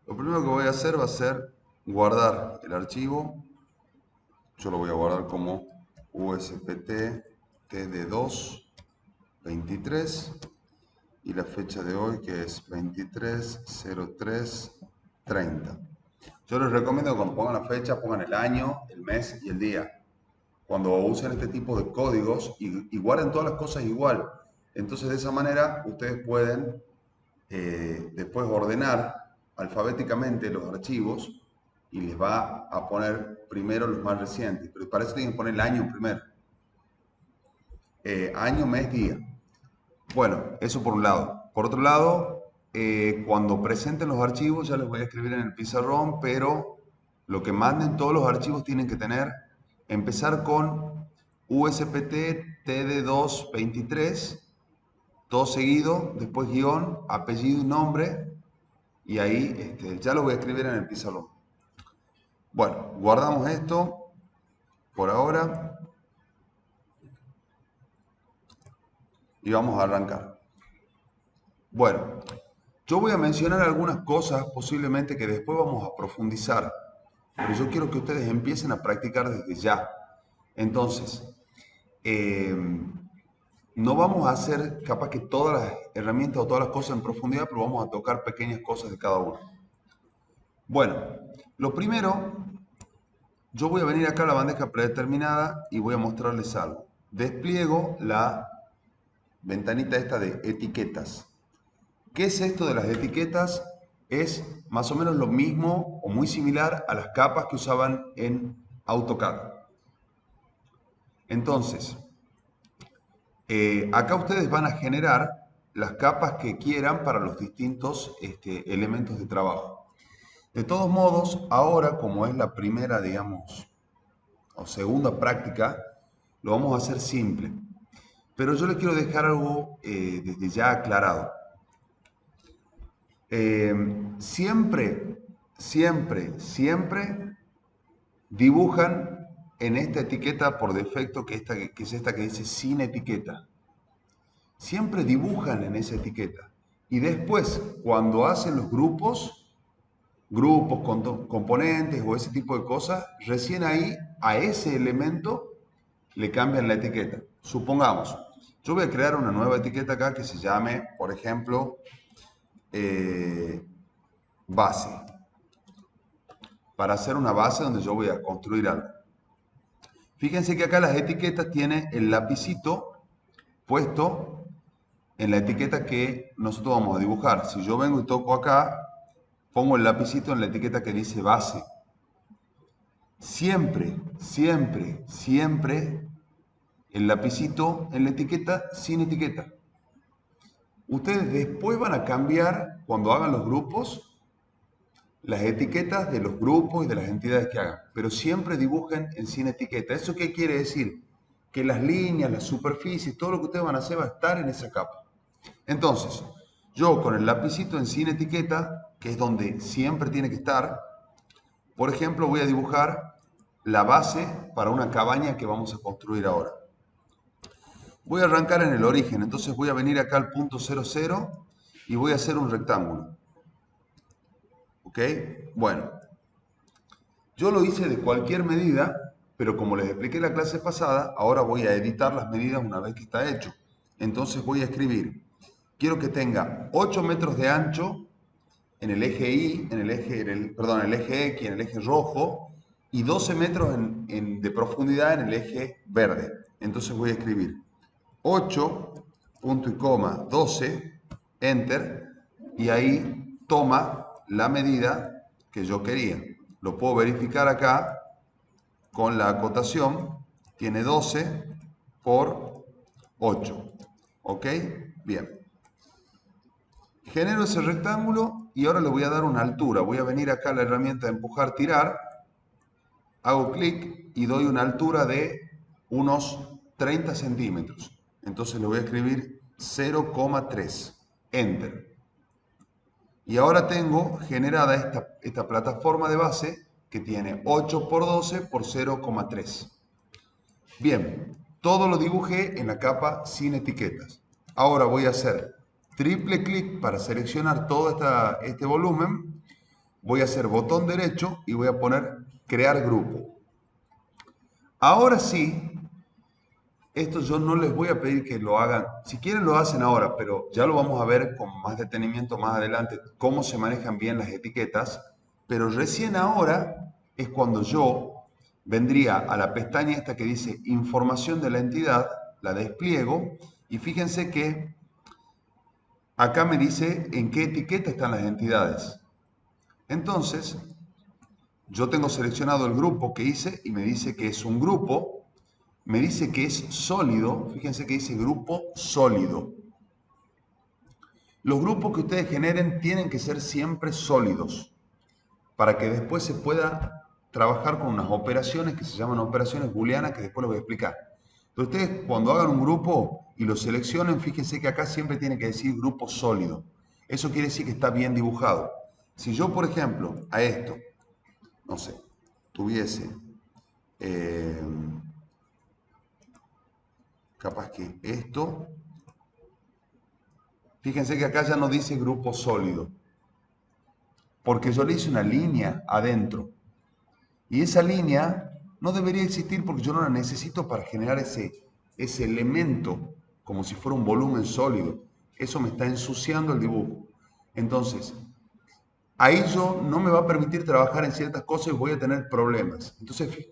Lo primero que voy a hacer va a ser guardar el archivo. Yo lo voy a guardar como uspt td2 23 y la fecha de hoy que es 23/03/30. Yo les recomiendo que cuando pongan la fecha pongan el año, el mes y el día. Cuando usen este tipo de códigos y guarden todas las cosas igual. Entonces de esa manera ustedes pueden después ordenar alfabéticamente los archivos y les va a poner primero los más recientes. Pero para eso tienen que poner el año primero. Año, mes, día. Bueno, eso por un lado. Por otro lado, cuando presenten los archivos, ya les voy a escribir en el pizarrón, pero lo que manden todos los archivos tienen que tener, empezar con USPT TD223, todo seguido, después guión, apellido y nombre, y ahí ya lo voy a escribir en el pizarrón. Bueno, guardamos esto por ahora y vamos a arrancar. Bueno, yo voy a mencionar algunas cosas posiblemente que después vamos a profundizar, pero yo quiero que ustedes empiecen a practicar desde ya. Entonces, eh, no vamos a hacer capaz que todas las herramientas o todas las cosas en profundidad, pero vamos a tocar pequeñas cosas de cada una. Bueno, lo primero, yo voy a venir acá a la bandeja predeterminada y voy a mostrarles algo. Despliego la ventanita esta de etiquetas. ¿Qué es esto de las etiquetas? Es más o menos lo mismo o muy similar a las capas que usaban en AutoCAD. Entonces, acá ustedes van a generar las capas que quieran para los distintos elementos de trabajo. De todos modos, ahora como es la primera, digamos, o segunda práctica, lo vamos a hacer simple. Pero yo les quiero dejar algo desde ya aclarado. Siempre, siempre, siempre dibujan en esta etiqueta por defecto, que es esta que dice sin etiqueta. Siempre dibujan en esa etiqueta. Y después, cuando hacen los grupos, componentes o ese tipo de cosas, recién ahí a ese elemento le cambian la etiqueta. Supongamos, yo voy a crear una nueva etiqueta acá que se llame, por ejemplo, base. Para hacer una base donde yo voy a construir algo. Fíjense que acá las etiquetas tienen el lapicito puesto en la etiqueta que nosotros vamos a dibujar. Si yo vengo y toco acá, pongo el lapicito en la etiqueta que dice base. Siempre, siempre, siempre el lapicito en la etiqueta sin etiqueta. Ustedes después van a cambiar, cuando hagan los grupos, las etiquetas de los grupos y de las entidades que hagan, pero siempre dibujen en sin etiqueta. ¿Eso qué quiere decir? Que las líneas, las superficies, todo lo que ustedes van a hacer va a estar en esa capa. Entonces, yo con el lapicito en sin etiqueta, que es donde siempre tiene que estar, por ejemplo, voy a dibujar la base para una cabaña que vamos a construir ahora. Voy a arrancar en el origen, entonces voy a venir acá al punto 00 y voy a hacer un rectángulo. ¿Ok? Bueno, yo lo hice de cualquier medida, pero como les expliqué en la clase pasada, ahora voy a editar las medidas una vez que está hecho. Entonces voy a escribir, quiero que tenga 8 metros de ancho en el eje Y, perdón, en el eje X, en el eje rojo, y 12 metros de profundidad en el eje verde. Entonces voy a escribir 8, punto y coma, 12, enter, y ahí toma la medida que yo quería. Lo puedo verificar acá con la acotación, tiene 12 por 8. ¿Ok? Bien. Genero ese rectángulo y ahora le voy a dar una altura. Voy a venir acá a la herramienta de empujar, tirar, hago clic y doy una altura de unos 30 centímetros. Entonces le voy a escribir 0,3. Enter. Y ahora tengo generada esta plataforma de base que tiene 8 por 12 por 0,3. Bien, todo lo dibujé en la capa sin etiquetas. Ahora voy a hacer triple clic para seleccionar todo este volumen. voy a hacer botón derecho y voy a poner crear grupo. Ahora sí, esto yo no les voy a pedir que lo hagan, si quieren lo hacen ahora, pero ya lo vamos a ver con más detenimiento más adelante, cómo se manejan bien las etiquetas, pero recién ahora es cuando yo vendría a la pestaña esta que dice información de la entidad, la despliego, y fíjense que acá me dice en qué etiqueta están las entidades. Entonces, yo tengo seleccionado el grupo que hice y me dice que es un grupo, me dice que es sólido, fíjense que dice grupo sólido. Los grupos que ustedes generen tienen que ser siempre sólidos para que después se pueda trabajar con unas operaciones que se llaman operaciones booleanas que después les voy a explicar. Entonces ustedes cuando hagan un grupo y lo seleccionen, fíjense que acá siempre tiene que decir grupo sólido. Eso quiere decir que está bien dibujado. Si yo, por ejemplo, a esto, no sé, tuviese eh, capaz que esto, fíjense que acá ya no dice grupo sólido, porque yo le hice una línea adentro. Y esa línea no debería existir porque yo no la necesito para generar ese elemento como si fuera un volumen sólido. Eso me está ensuciando el dibujo. Entonces, ahí yo no me va a permitir trabajar en ciertas cosas y voy a tener problemas. Entonces,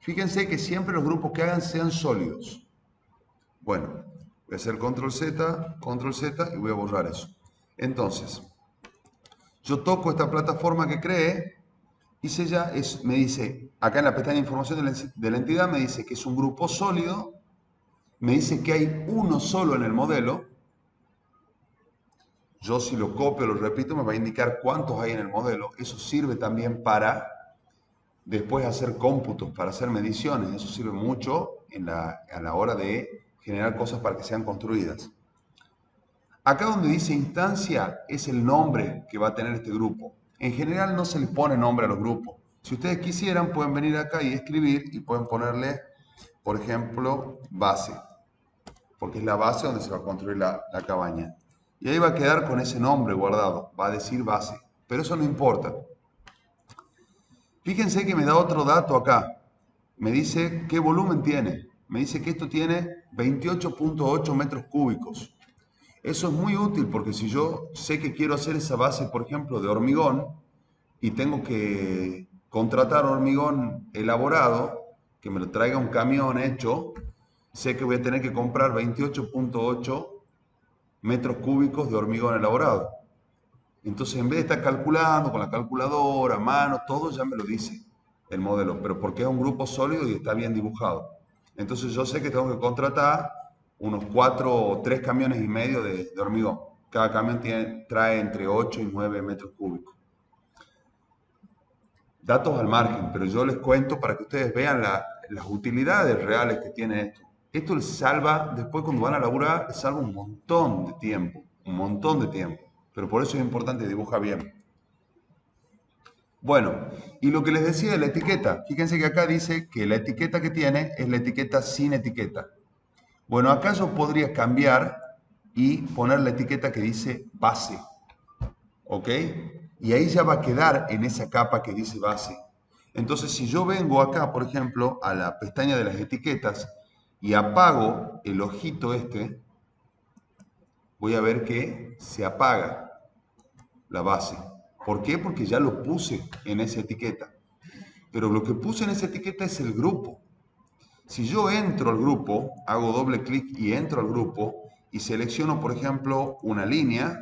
fíjense que siempre los grupos que hagan sean sólidos. Bueno, voy a hacer Control Z y voy a borrar eso. Entonces, yo toco esta plataforma que creé y me dice, acá en la pestaña de información de la entidad, me dice que es un grupo sólido, me dice que hay uno solo en el modelo. Yo si lo copio, lo repito, me va a indicar cuántos hay en el modelo. Eso sirve también para después hacer cómputos, para hacer mediciones. Eso sirve mucho a la hora de generar cosas para que sean construidas. Acá donde dice instancia es el nombre que va a tener este grupo. En general no se le pone nombre a los grupos. Si ustedes quisieran pueden venir acá y escribir y pueden ponerle, por ejemplo, base, porque es la base donde se va a construir la cabaña. Y ahí va a quedar con ese nombre guardado, va a decir base, pero eso no importa. Fíjense que me da otro dato acá. Me dice qué volumen tiene. Me dice que esto tiene 28.8 metros cúbicos. Eso es muy útil porque si yo sé que quiero hacer esa base, por ejemplo, de hormigón y tengo que contratar hormigón elaborado, que me lo traiga un camión hecho, sé que voy a tener que comprar 28.8 metros cúbicos de hormigón elaborado. Entonces, en vez de estar calculando con la calculadora, a mano, todo ya me lo dice el modelo, pero porque es un grupo sólido y está bien dibujado. Entonces, yo sé que tengo que contratar unos 4 o 3 camiones y medio de hormigón. Cada camión trae entre 8 y 9 metros cúbicos. Datos al margen, pero yo les cuento para que ustedes vean las utilidades reales que tiene esto. Esto les salva, después cuando van a laburar, les salva un montón de tiempo, un montón de tiempo. Pero por eso es importante dibujar bien. Bueno, y lo que les decía de la etiqueta, fíjense que acá dice que la etiqueta que tiene es la etiqueta sin etiqueta. Bueno, acá yo podría cambiar y poner la etiqueta que dice base, ¿ok? Y ahí ya va a quedar en esa capa que dice base. Entonces, si yo vengo acá, por ejemplo, a la pestaña de las etiquetas y apago el ojito este, voy a ver que se apaga la base. ¿Por qué? Porque ya lo puse en esa etiqueta. Pero lo que puse en esa etiqueta es el grupo. Si yo entro al grupo, hago doble clic y entro al grupo y selecciono, por ejemplo, una línea,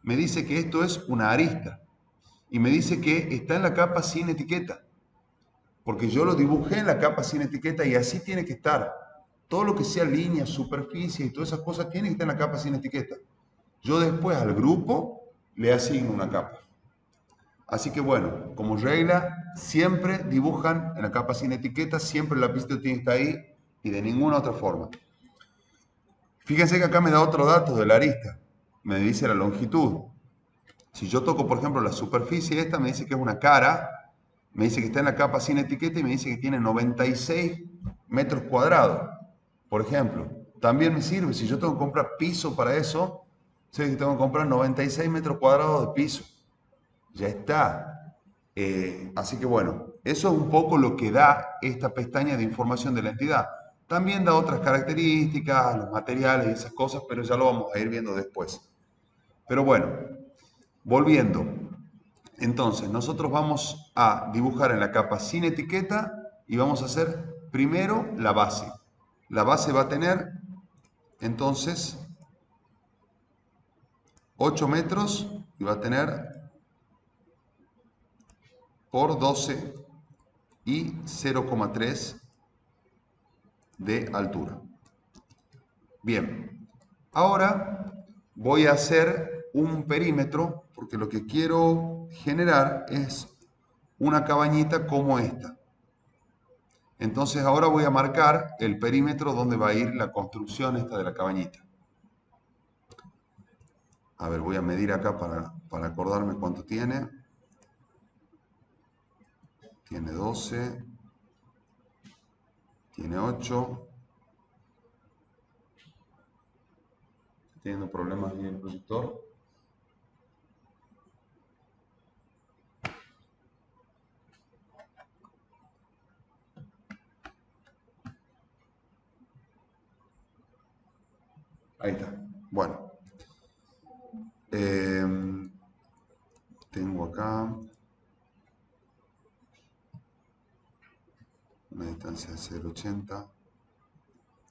me dice que esto es una arista. Y me dice que está en la capa sin etiqueta. Porque yo lo dibujé en la capa sin etiqueta y así tiene que estar. Todo lo que sea línea, superficie y todas esas cosas tiene que estar en la capa sin etiqueta. Yo después al grupo le asigno una capa. Así que bueno, como regla, siempre dibujan en la capa sin etiqueta, siempre el lapicito tiene que estar ahí y de ninguna otra forma. Fíjense que acá me da otro dato de la arista. Me dice la longitud. Si yo toco, por ejemplo, la superficie esta, me dice que es una cara, me dice que está en la capa sin etiqueta y me dice que tiene 96 metros cuadrados, por ejemplo. También me sirve, si yo tengo que comprar piso para eso, sé que tengo que comprar 96 metros cuadrados de piso. Ya está. Así que bueno, eso es un poco lo que da esta pestaña de información de la entidad. También da otras características, los materiales y esas cosas, pero ya lo vamos a ir viendo después. Pero bueno, volviendo. Entonces, nosotros vamos a dibujar en la capa sin etiqueta y vamos a hacer primero la base. La base va a tener, entonces, 8 metros y va a tener por 12 y 0,3 de altura. Bien, ahora voy a hacer un perímetro porque lo que quiero generar es una cabañita como esta. Entonces ahora voy a marcar el perímetro donde va a ir la construcción esta de la cabañita. A ver, voy a medir acá para acordarme cuánto tiene. Tiene 12, tiene 8. Teniendo problemas en el proyector. Ahí está. Bueno. Tengo acá una distancia de 0,80.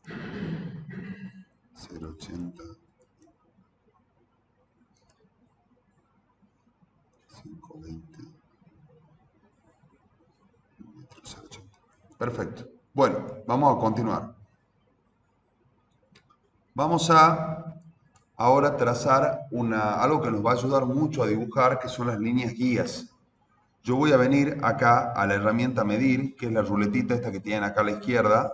0,80. 520. 0,80. Perfecto. Bueno, vamos a continuar. Vamos a ahora trazar algo que nos va a ayudar mucho a dibujar, que son las líneas guías. Yo voy a venir acá a la herramienta medir, que es la ruletita esta que tienen acá a la izquierda.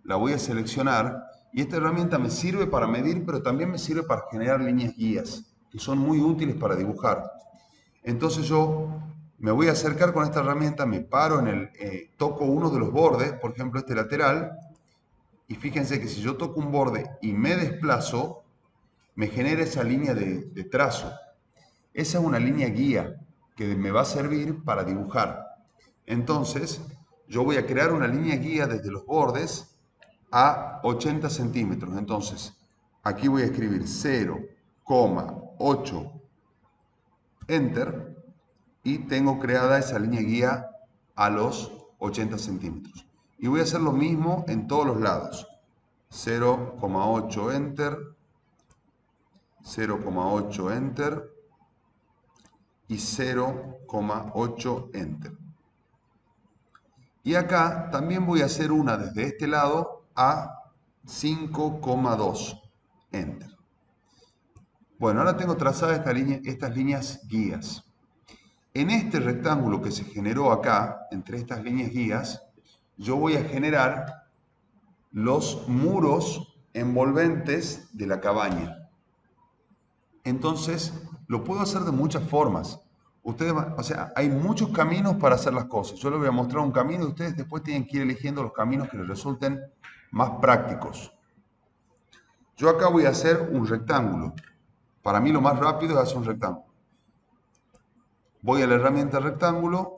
La voy a seleccionar y esta herramienta me sirve para medir, pero también me sirve para generar líneas guías, que son muy útiles para dibujar. Entonces yo me voy a acercar con esta herramienta, me paro toco uno de los bordes, por ejemplo este lateral, y fíjense que si yo toco un borde y me desplazo, me genera esa línea de trazo. Esa es una línea guía que me va a servir para dibujar. Entonces, yo voy a crear una línea guía desde los bordes a 80 centímetros. Entonces, aquí voy a escribir 0,8 Enter y tengo creada esa línea guía a los 80 centímetros. Y voy a hacer lo mismo en todos los lados. 0,8 Enter, 0,8 Enter y 0,8 Enter. Y acá también voy a hacer una desde este lado a 5,2 Enter. Bueno, ahora tengo trazadas estas líneas guías. En este rectángulo que se generó acá, entre estas líneas guías, yo voy a generar los muros envolventes de la cabaña. Entonces, lo puedo hacer de muchas formas. Hay muchos caminos para hacer las cosas. Yo les voy a mostrar un camino y ustedes después tienen que ir eligiendo los caminos que les resulten más prácticos. Yo acá voy a hacer un rectángulo. Para mí lo más rápido es hacer un rectángulo. Voy a la herramienta rectángulo,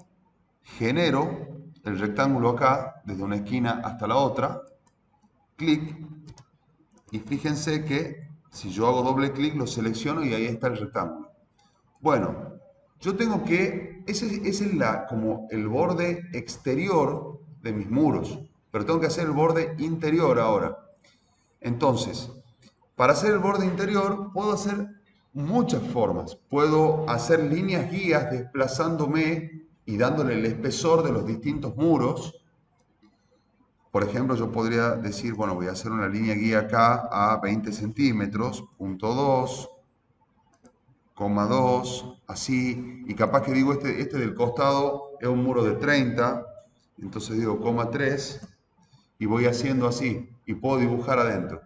genero el rectángulo acá, desde una esquina hasta la otra, clic, y fíjense que si yo hago doble clic lo selecciono y ahí está el rectángulo. Bueno, yo tengo que, ese es como el borde exterior de mis muros, pero tengo que hacer el borde interior ahora. Entonces, para hacer el borde interior puedo hacer muchas formas. Puedo hacer líneas guías desplazándome y dándole el espesor de los distintos muros. Por ejemplo, yo podría decir, bueno, voy a hacer una línea guía acá a 20 centímetros, punto 2, 2, así, y capaz que digo este del costado es un muro de 30, entonces digo 3, y voy haciendo así, y puedo dibujar adentro.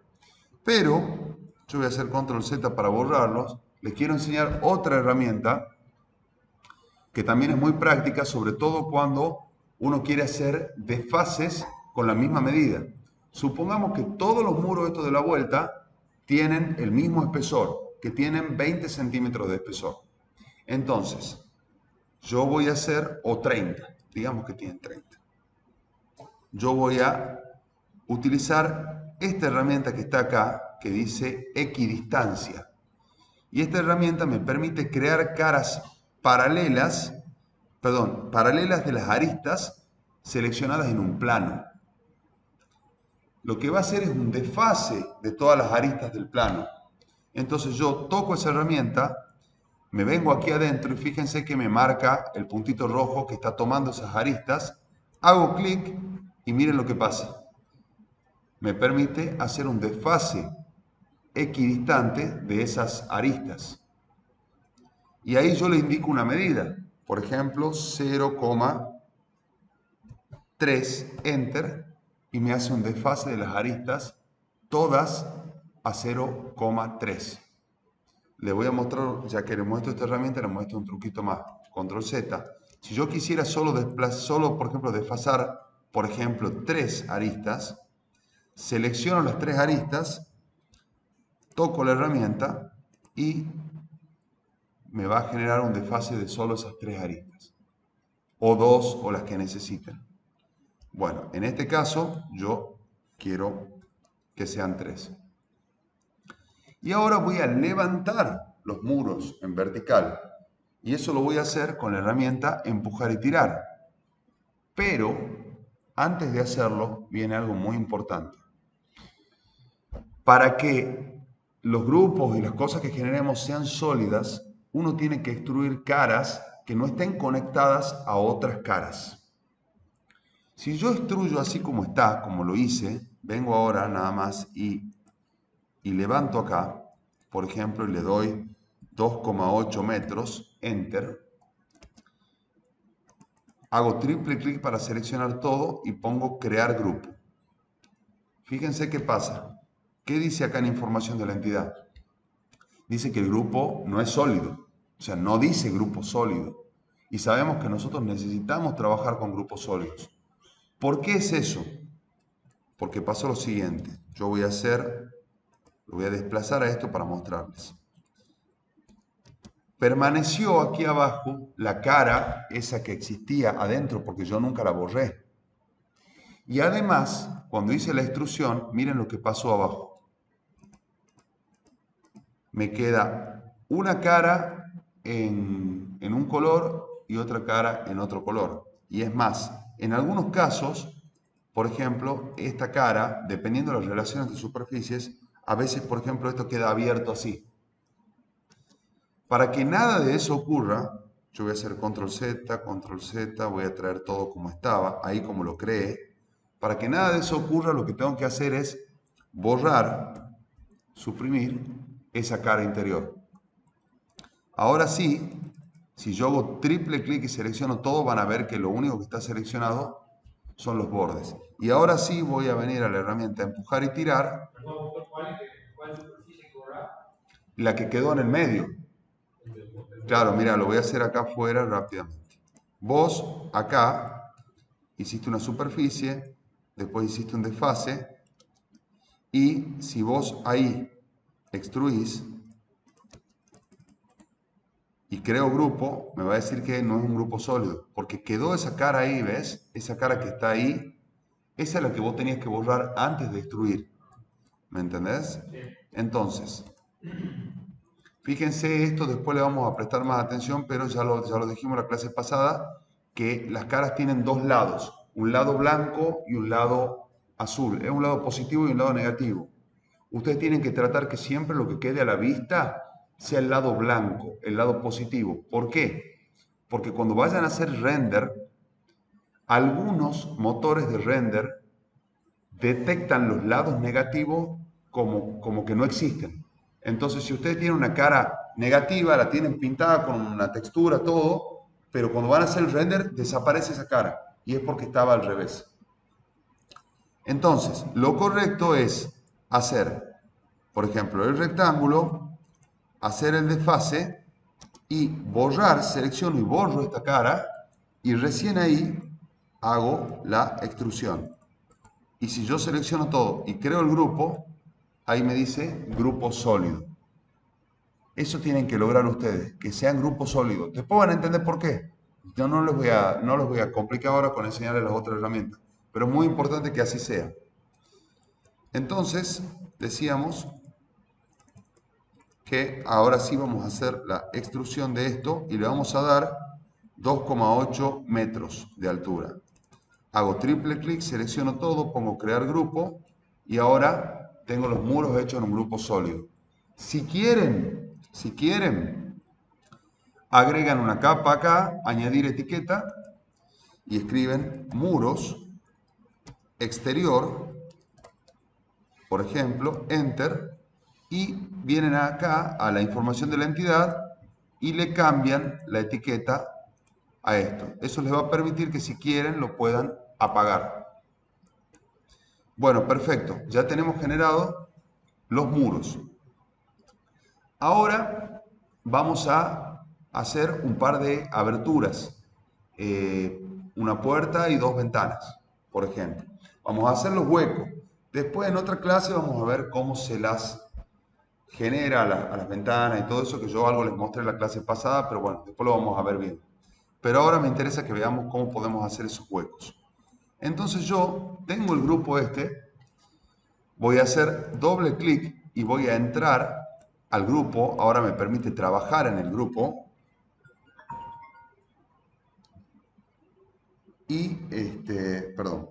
Pero, yo voy a hacer control Z para borrarlos, les quiero enseñar otra herramienta que también es muy práctica, sobre todo cuando uno quiere hacer desfases con la misma medida. Supongamos que todos los muros estos de la vuelta tienen el mismo espesor, que tienen 20 centímetros de espesor. Entonces, yo voy a hacer, o 30, digamos que tienen 30. Yo voy a utilizar esta herramienta que está acá, que dice equidistancia. Y esta herramienta me permite crear caras paralelas, paralelas de las aristas seleccionadas en un plano. Lo que va a hacer es un desfase de todas las aristas del plano. Entonces yo toco esa herramienta, me vengo aquí adentro y fíjense que me marca el puntito rojo que está tomando esas aristas, hago clic y miren lo que pasa. Me permite hacer un desfase equidistante de esas aristas. Y ahí yo le indico una medida, por ejemplo 0,3, enter, y me hace un desfase de las aristas todas a 0,3. Le voy a mostrar, ya que le muestro esta herramienta, le muestro un truquito más. Control Z. Si yo quisiera solo, por ejemplo, desfasar, por ejemplo, 3 aristas, selecciono las 3 aristas, toco la herramienta y me va a generar un desfase de solo esas 3 aristas. O 2 o las que necesiten. Bueno, en este caso yo quiero que sean 3. Y ahora voy a levantar los muros en vertical. Y eso lo voy a hacer con la herramienta empujar y tirar. Pero antes de hacerlo viene algo muy importante. Para que los grupos y las cosas que generemos sean sólidas, uno tiene que extruir caras que no estén conectadas a otras caras. Si yo extruyo así como está, como lo hice, vengo ahora nada más y levanto acá, por ejemplo, y le doy 2,8 metros, enter. Hago triple clic para seleccionar todo y pongo crear grupo. Fíjense qué pasa. ¿Qué dice acá en información de la entidad? Dice que el grupo no es sólido, o sea, no dice grupo sólido. Y sabemos que nosotros necesitamos trabajar con grupos sólidos. ¿Por qué es eso? Porque pasó lo siguiente. Yo voy a desplazar a esto para mostrarles. Permaneció aquí abajo la cara, esa que existía adentro, porque yo nunca la borré. Y además, cuando hice la extrusión, miren lo que pasó abajo. Me queda una cara en un color y otra cara en otro color. Y es más, en algunos casos, por ejemplo, esta cara, dependiendo de las relaciones de superficies, a veces, por ejemplo, esto queda abierto así. Para que nada de eso ocurra, yo voy a hacer Control Z, voy a traer todo como estaba, ahí como lo creé. Para que nada de eso ocurra, lo que tengo que hacer es borrar, suprimir esa cara interior. Ahora sí, si yo hago triple clic y selecciono todo, van a ver que lo único que está seleccionado son los bordes. Y ahora sí voy a venir a la herramienta empujar y tirar. ¿Cuál superficie quedó? La que quedó en el medio. Claro, mira, lo voy a hacer acá afuera rápidamente. Vos acá hiciste una superficie, después hiciste un desfase, y si vos ahí extruís y creo grupo, me va a decir que no es un grupo sólido, porque quedó esa cara ahí, ¿ves? Esa cara que está ahí, esa es la que vos tenías que borrar antes de extruir. ¿Me entendés? Sí. Entonces, fíjense esto, después le vamos a prestar más atención, pero ya lo dijimos en la clase pasada, que las caras tienen dos lados, un lado blanco y un lado azul. Es un lado positivo y un lado negativo. Ustedes tienen que tratar que siempre lo que quede a la vista sea el lado blanco, el lado positivo. ¿Por qué? Porque cuando vayan a hacer render, algunos motores de render detectan los lados negativos como que no existen. Entonces, si ustedes tienen una cara negativa, la tienen pintada con una textura, todo, pero cuando van a hacer el render, desaparece esa cara. Y es porque estaba al revés. Entonces, lo correcto es hacer, por ejemplo, el rectángulo, hacer el desfase y borrar, selecciono y borro esta cara y recién ahí hago la extrusión. Y si yo selecciono todo y creo el grupo, ahí me dice grupo sólido. Eso tienen que lograr ustedes, que sean grupos sólidos. ¿Después van a entender por qué? Yo no les voy a complicar ahora con enseñarles las otras herramientas, pero es muy importante que así sea. Entonces, decíamos que ahora sí vamos a hacer la extrusión de esto y le vamos a dar 2,8 metros de altura. Hago triple clic, selecciono todo, pongo crear grupo y ahora tengo los muros hechos en un grupo sólido. Si quieren, agregan una capa acá, añadir etiqueta y escriben muros exterior, por ejemplo, enter, y vienen acá a la información de la entidad y le cambian la etiqueta a esto. Eso les va a permitir que si quieren lo puedan apagar. Bueno, perfecto. Ya tenemos generado los muros. Ahora vamos a hacer un par de aberturas. Una puerta y dos ventanas, por ejemplo. Vamos a hacer los huecos. Después en otra clase vamos a ver cómo se las genera a las ventanas y todo eso, que yo algo les mostré en la clase pasada, pero bueno, después lo vamos a ver bien. Pero ahora me interesa que veamos cómo podemos hacer esos huecos. Entonces yo tengo el grupo este, voy a hacer doble clic y voy a entrar al grupo. Ahora me permite trabajar en el grupo. Y, perdón.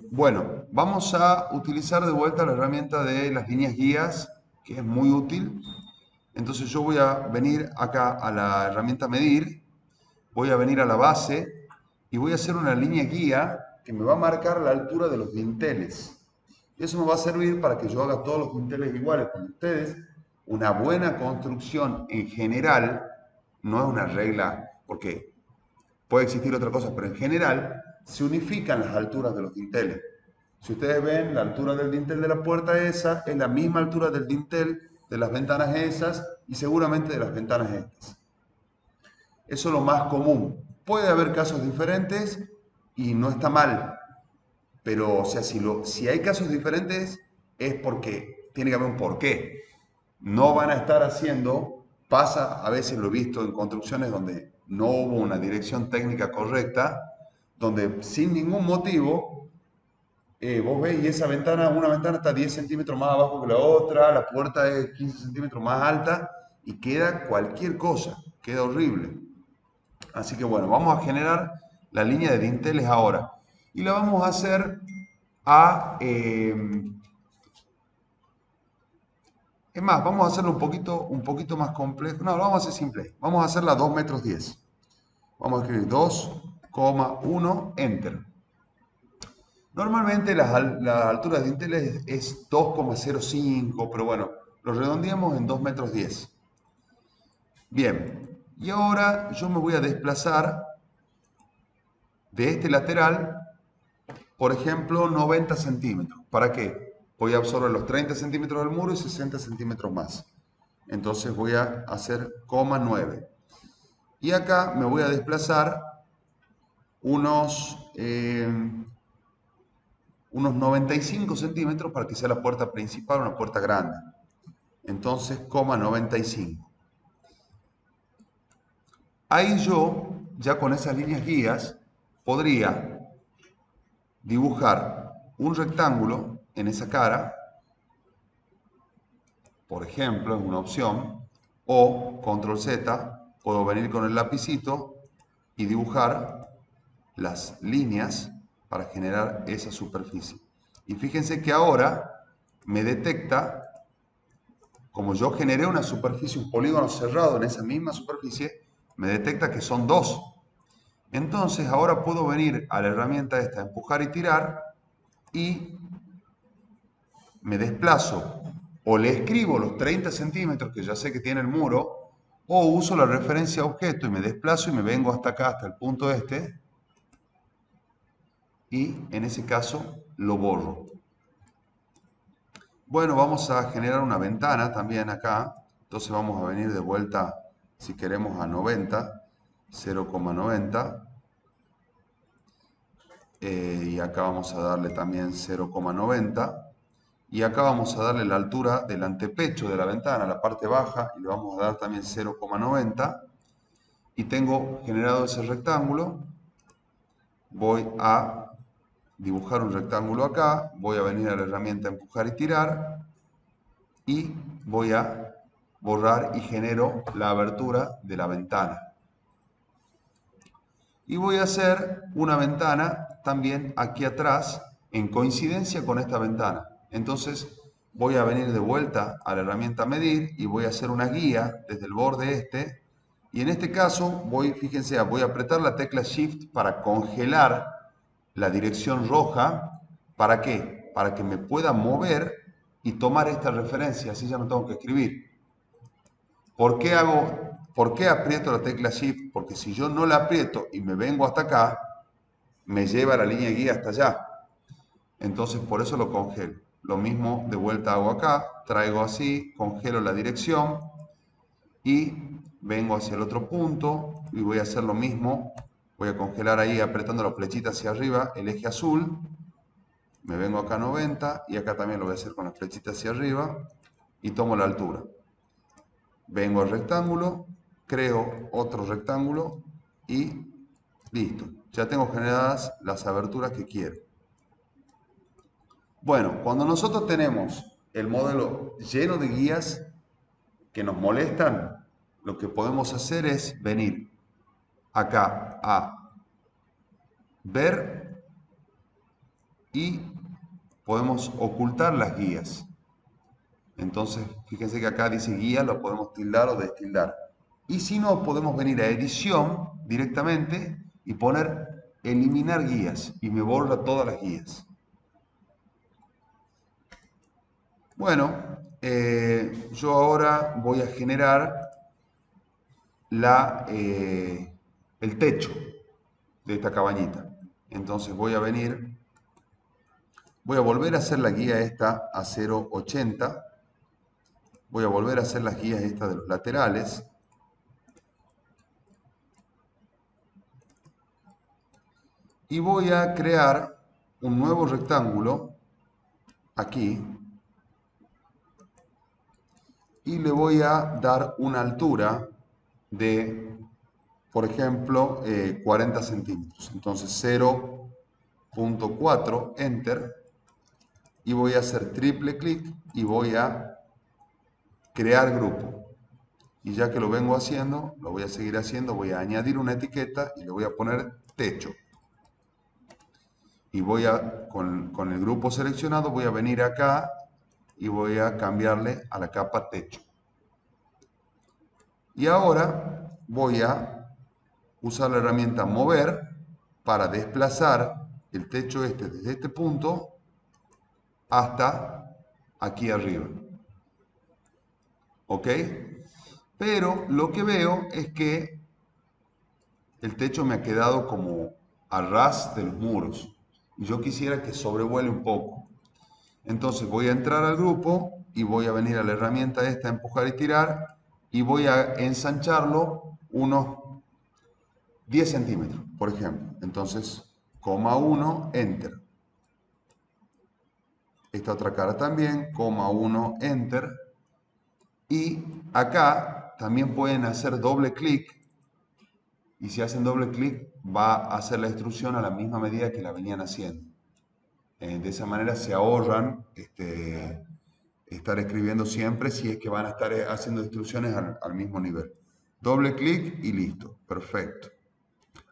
Bueno, vamos a utilizar de vuelta la herramienta de las líneas guías, que es muy útil. Entonces yo voy a venir acá a la herramienta medir, voy a venir a la base y voy a hacer una línea guía que me va a marcar la altura de los dinteles. Eso me va a servir para que yo haga todos los dinteles iguales con ustedes. Una buena construcción en general, no es una regla, porque puede existir otra cosa, pero en general se unifican las alturas de los dinteles. Si ustedes ven, la altura del dintel de la puerta esa es la misma altura del dintel de las ventanas esas y seguramente de las ventanas estas. Eso es lo más común. Puede haber casos diferentes y no está mal, pero o sea, si hay casos diferentes es porque tiene que haber un porqué. No van a estar haciendo, pasa, a veces lo he visto en construcciones donde no hubo una dirección técnica correcta, donde sin ningún motivo vos ves y esa ventana, una ventana está 10 centímetros más abajo que la otra, la puerta es 15 centímetros más alta y queda cualquier cosa, queda horrible. Así que bueno, vamos a generar la línea de dinteles ahora y la vamos a hacer a... es más, vamos a hacerlo un poquito más complejo. No, lo vamos a hacer simple. Vamos a hacerla 2 metros 10. Vamos a escribir 2,1, enter. Normalmente las alturas de dinteles es 2,05, pero bueno, lo redondeamos en 2 metros 10. Bien, y ahora yo me voy a desplazar de este lateral, por ejemplo, 90 centímetros. ¿Para qué? Voy a absorber los 30 centímetros del muro y 60 centímetros más. Entonces voy a hacer 0,9. Y acá me voy a desplazar unos 95 centímetros para que sea la puerta principal, una puerta grande. Entonces, 0,95. Ahí yo, ya con esas líneas guías, podría dibujar un rectángulo en esa cara, por ejemplo, es una opción, o control Z, puedo venir con el lapicito y dibujar las líneas para generar esa superficie. Y fíjense que ahora me detecta, como yo generé una superficie, un polígono cerrado en esa misma superficie, me detecta que son dos. Entonces ahora puedo venir a la herramienta esta, empujar y tirar, y me desplazo, o le escribo los 30 centímetros que ya sé que tiene el muro, o uso la referencia a objeto y me desplazo y me vengo hasta acá, hasta el punto este, y en ese caso lo borro. Bueno, vamos a generar una ventana también acá, entonces vamos a venir de vuelta, si queremos, a 90, 0,90. y acá vamos a darle también 0,90. Y acá vamos a darle la altura del antepecho de la ventana, la parte baja, y le vamos a dar también 0,90. Y tengo generado ese rectángulo. Voy a dibujar un rectángulo acá, voy a venir a la herramienta empujar y tirar, y voy a borrar y genero la abertura de la ventana. Y voy a hacer una ventana también aquí atrás en coincidencia con esta ventana. Entonces voy a venir de vuelta a la herramienta medir y voy a hacer una guía desde el borde este. Y en este caso voy, fíjense, voy a apretar la tecla Shift para congelar la dirección roja. ¿Para qué? Para que me pueda mover y tomar esta referencia, así ya no tengo que escribir. ¿Por qué aprieto la tecla Shift? Porque si yo no la aprieto y me vengo hasta acá, me lleva la línea guía hasta allá. Entonces por eso lo congelo. Lo mismo de vuelta hago acá, traigo así, congelo la dirección y vengo hacia el otro punto y voy a hacer lo mismo. Voy a congelar ahí apretando la flechita hacia arriba, el eje azul. Me vengo acá a 90 y acá también lo voy a hacer con la flechita hacia arriba y tomo la altura. Vengo al rectángulo, creo otro rectángulo y listo. Ya tengo generadas las aberturas que quiero. Bueno, cuando nosotros tenemos el modelo lleno de guías que nos molestan, lo que podemos hacer es venir acá a ver y podemos ocultar las guías. Entonces, fíjense que acá dice guía, lo podemos tildar o destildar. Y si no, podemos venir a edición directamente y poner eliminar guías y me borra todas las guías. Bueno, yo ahora voy a generar el techo de esta cabañita. Entonces voy a venir, voy a volver a hacer la guía esta a 0,80. Voy a volver a hacer las guías estas de los laterales. Y voy a crear un nuevo rectángulo aquí. Y le voy a dar una altura de, por ejemplo, 40 centímetros. Entonces 0,4, Enter. Y voy a hacer triple clic y voy a crear grupo. Y ya que lo vengo haciendo, lo voy a seguir haciendo, voy a añadir una etiqueta y le voy a poner techo. Y voy a, con el grupo seleccionado, voy a venir acá y voy a cambiarle a la capa techo. Y ahora voy a usar la herramienta mover para desplazar el techo este desde este punto hasta aquí arriba. ¿Ok? Pero lo que veo es que el techo me ha quedado como a ras de los muros. Y yo quisiera que sobrevuele un poco. Entonces voy a entrar al grupo y voy a venir a la herramienta esta, empujar y tirar, y voy a ensancharlo unos 10 centímetros, por ejemplo. Entonces, coma 1, enter. Esta otra cara también, coma 1, enter. Y acá también pueden hacer doble clic. Y si hacen doble clic, va a hacer la instrucción a la misma medida que la venían haciendo. De esa manera se ahorran estar escribiendo siempre si es que van a estar haciendo instrucciones al mismo nivel. Doble clic y listo. Perfecto.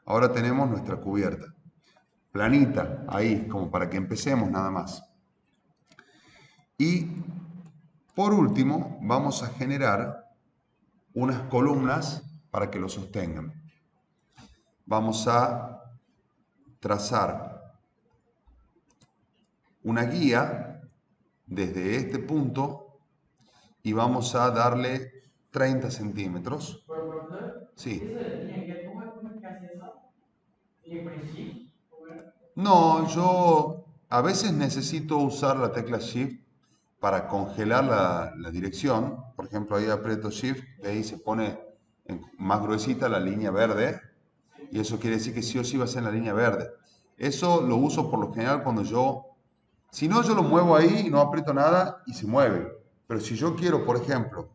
Ahora tenemos nuestra cubierta. Planita, ahí, como para que empecemos nada más. Y por último, vamos a generar unas columnas para que lo sostengan. Vamos a trazar una guía desde este punto y vamos a darle 30 centímetros. Sí. No, yo a veces necesito usar la tecla Shift para congelar la dirección. Por ejemplo, ahí aprieto Shift, de ahí se pone más gruesita la línea verde. Y eso quiere decir que sí o sí va a ser en la línea verde. Eso lo uso por lo general cuando si no, yo lo muevo ahí y no aprieto nada y se mueve. Pero si yo quiero, por ejemplo,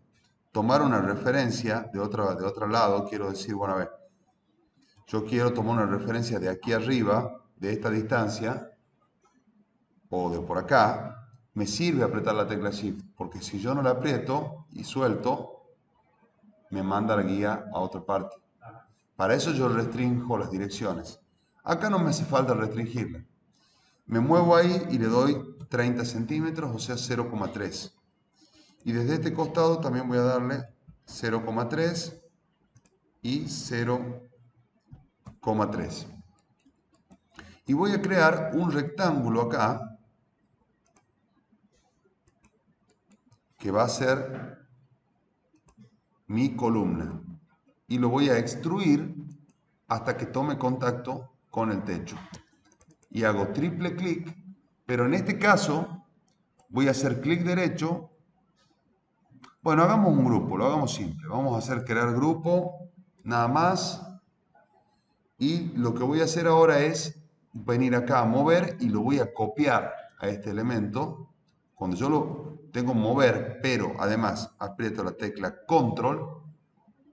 tomar una referencia de otro lado, quiero decir, bueno, a ver, yo quiero tomar una referencia de aquí arriba, de esta distancia, o de por acá, me sirve apretar la tecla Shift, porque si yo no la aprieto y suelto, me manda la guía a otra parte. Para eso yo restringo las direcciones. Acá no me hace falta restringirla. Me muevo ahí y le doy 30 centímetros, o sea 0,3. Y desde este costado también voy a darle 0,3 y 0,3. Y voy a crear un rectángulo acá que va a ser mi columna. Y lo voy a extruir hasta que tome contacto con el techo. Y hago triple clic, pero en este caso voy a hacer clic derecho. Bueno, hagamos un grupo, lo hagamos simple. Vamos a hacer crear grupo, nada más. Y lo que voy a hacer ahora es venir acá a mover y lo voy a copiar a este elemento. Cuando yo lo tengo mover, pero además aprieto la tecla control,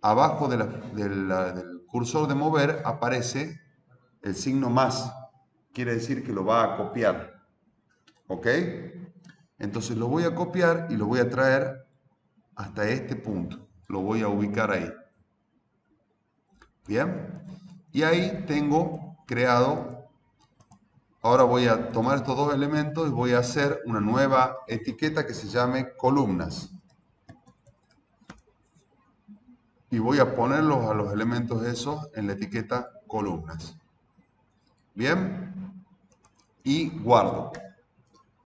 abajo del cursor de mover aparece el signo más. Quiere decir que lo va a copiar. ¿Ok? Entonces lo voy a copiar y lo voy a traer hasta este punto. Lo voy a ubicar ahí. Bien. Y ahí tengo creado. Ahora voy a tomar estos dos elementos y voy a hacer una nueva etiqueta que se llame columnas. Y voy a ponerlos a los elementos esos en la etiqueta columnas. Bien. Y guardo.